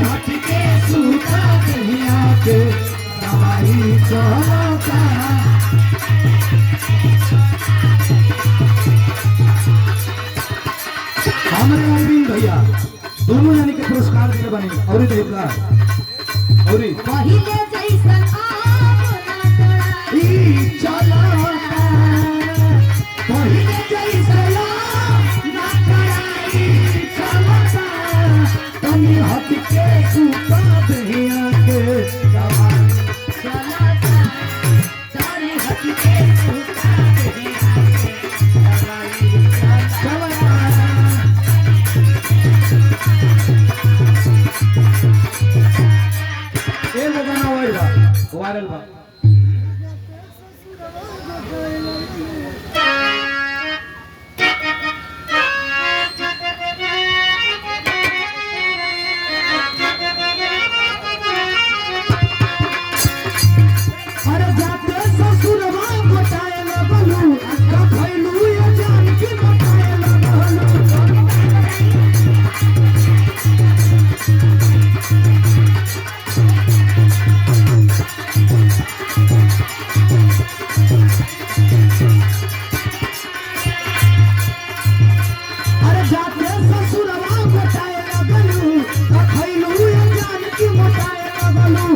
हट के सूता कहिया के दवाई चलता। हमारे अरविंद भैया दोनों जाने के पुरस्कार दिले बने और देखला और पहिले जैसन आम ना ई चलता पहिले जैसन ना कराई चलता तनी हट के सूता कहिया के दवाई चलता तारे हट के सूता कहिया के दवाई चलता। एगो गाना वायरल बा अरे जाते ससुरवा बताए लगलू का भइलू ये जान की बताए लगलू। अरे जाते ससुरवा बताए लगलू का भइलू ये जान की बताए लगलू।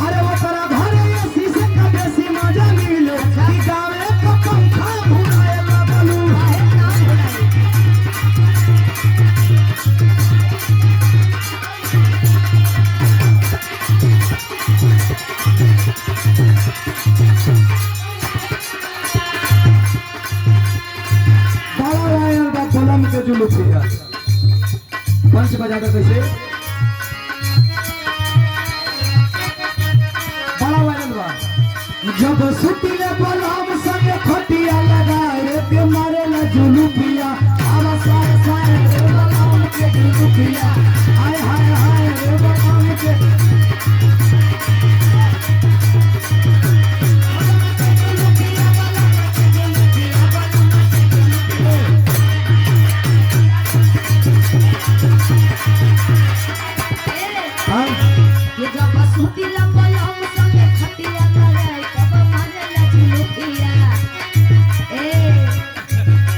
अरे वो तोरा घरे एसी से का बेसी मजा मिले कि गावे का पंखा भुलाए लगलू। बड़ा वायर बा कलम के जुलूस है पंच बजा कर कैसे बड़ा वायर बा जब सुतिले बलम संगे खटिया लगाए के मारे ला जुलूपिया आवा सारे सारे रे बलम के जुलूपिया हाय हाय हाय रे बलम के हाँ ये जब सुती लंबलम संगे खटिया लगाई तब मारेला झुलुकिया ए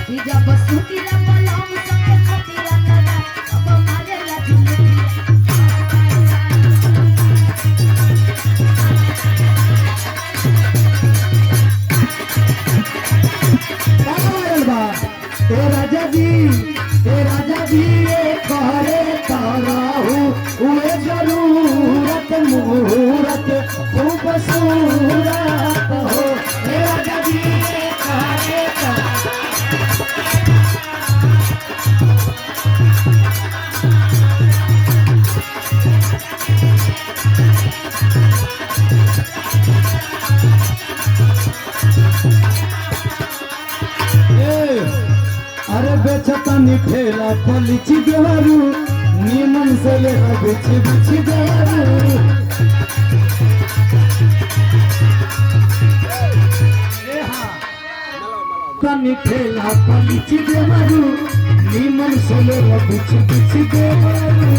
ये जब सुती लंबलम संगे खटिया लगाई तब मारेला झुलुकिया वायरल बा ए राजा जी ये कहरे ताराहू उए जरूरत मुहूर्त खूबसूरत हो ए राजा जी ये कहरे अरे बेचतानी ठेला पलिची देवारू नीमन से ले बिछी बिछी देवारू। तनी ठेला पलिची देवारू नीमन से ले बिछी बिछी देवारू।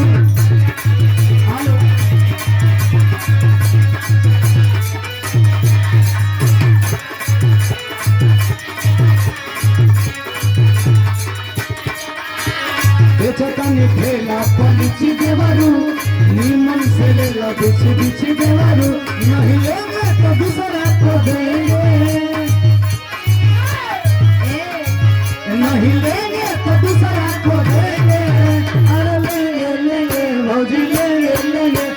बेचतानी ठेला पलिची देवारू नीमन से ले बिछी बिछी देवारू। नहीं लेंगे तो दूसरा को देंगे नहीं लेंगे तो दूसरा को देंगे। अरे लेंगे लेंगे भौजी लेंगे लेंगे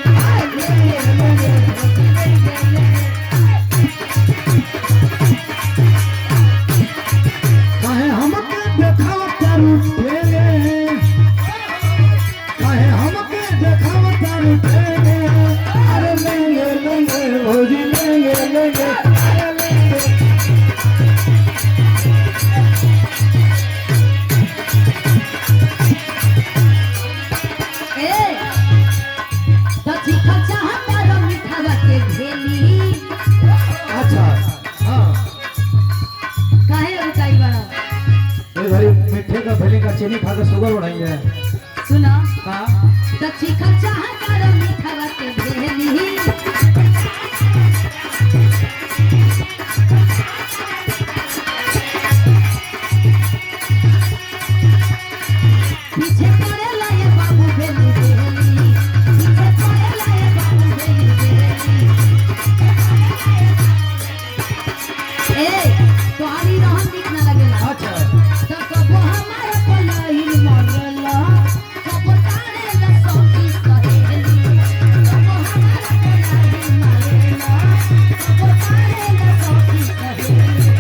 काहे हमके देखावा तारू ठेले काहे हमके देखावा तारू ठेले। अरे लेंगे लेंगे भौजी लेंगे लेंगे अरे लेंगे। अच्छा हाँ काहे भाई मीठे का भले का चीनी खा कर शुगर बढ़ाई है। सुना हाँ तो चिकन चाहत और मीठा के भेली पीछे पड़े लाए बाबू भेली भेली पीछे पड़े लाए बाबू भेली भेली ए तोहरी रहन दिख ना लगेला अच्छा तो कबो हमारे पलही मरला कबो तारे ला सखी सहेली कबो हमारे पलही मरला कबो तारे ला सखी सहेली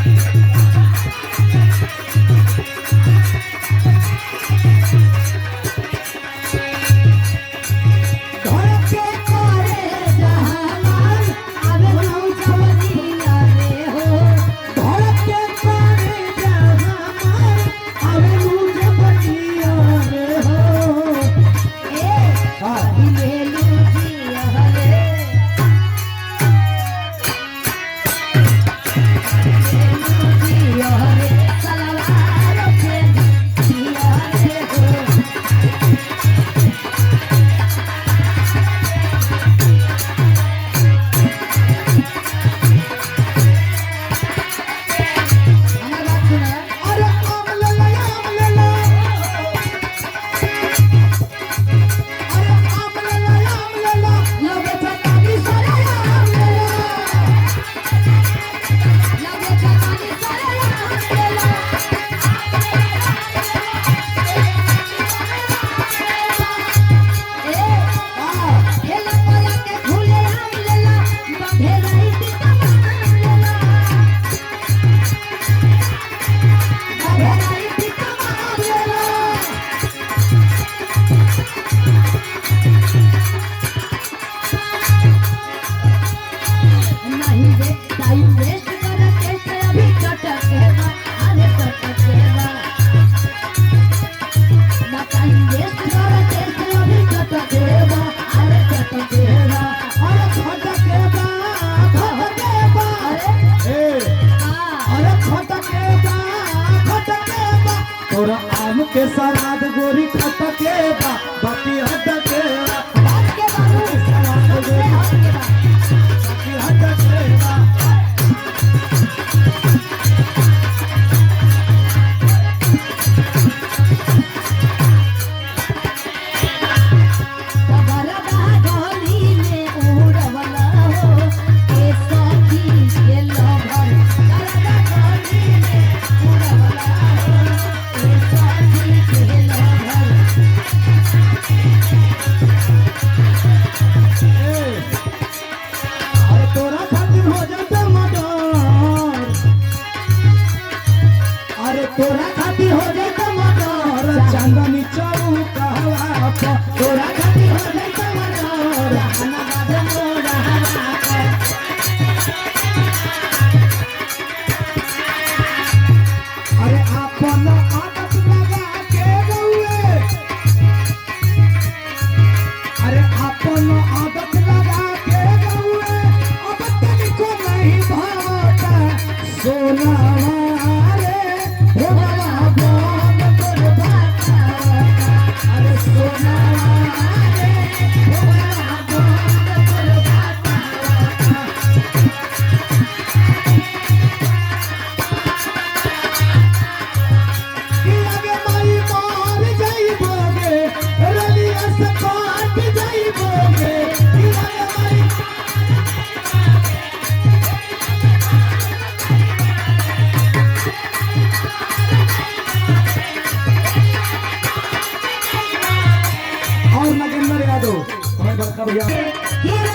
धड़के करे जहान आवे नौ जवनिया रे हो धड़के करे जहां आवे मुझे बतिया रे हो ए हाँ हिलेलू जिया रे हिलेलू जिया रे सलवार पे जिया रे हो हमार बात सुना अरे आम ले ला आम ले ला अरे आम ले ला आम ले ला लगे चकानी सारे आम ले ला लगे चकानी सारे आम ले ला ए हां हेला पया के झूले आम ले ला बंधे रही टीका आम ले ला बंधे रही टीका आम ले ला नहीं वे टाइम वेस्ट कर टेस्ट अभी कटक के बा अरे कटक के बा ना टाइम वेस्ट कर टेस्ट अभी कटक के बा अरे कटक के बा अरे खटके बा अरे ए आ अरे खटके बा तोरा आम के सलाद गोरी खटके बा बाकी हटके बा बात के बाबू सबसे हट के बा बाकी हटके बा बरदा गली में उड़वला हो ए सखी के लभर बरदा गली में उड़वला हो ए सखी के लभर ए अरे तोरा खातिर हो जाता मर्डर अरे तोरा खातिर हो जाता मर्डर चांदनी चौका तोरा खातिर हो जाता मर्डर खाना बाद मोरा हवा अरे अपन आदत लगा के रहुए अरे अपन आदत लगा के रहुए अब तनिको नहीं भावता सोना रे हो गया बोल तोर बाता अरे सोना रे हो गया बोल तोर बाता लगे माई मार जाइबोगे रलिया से काट जाइबोगे लगे माई और नगेंद्र यादव हमारे बड़का भैया हीरो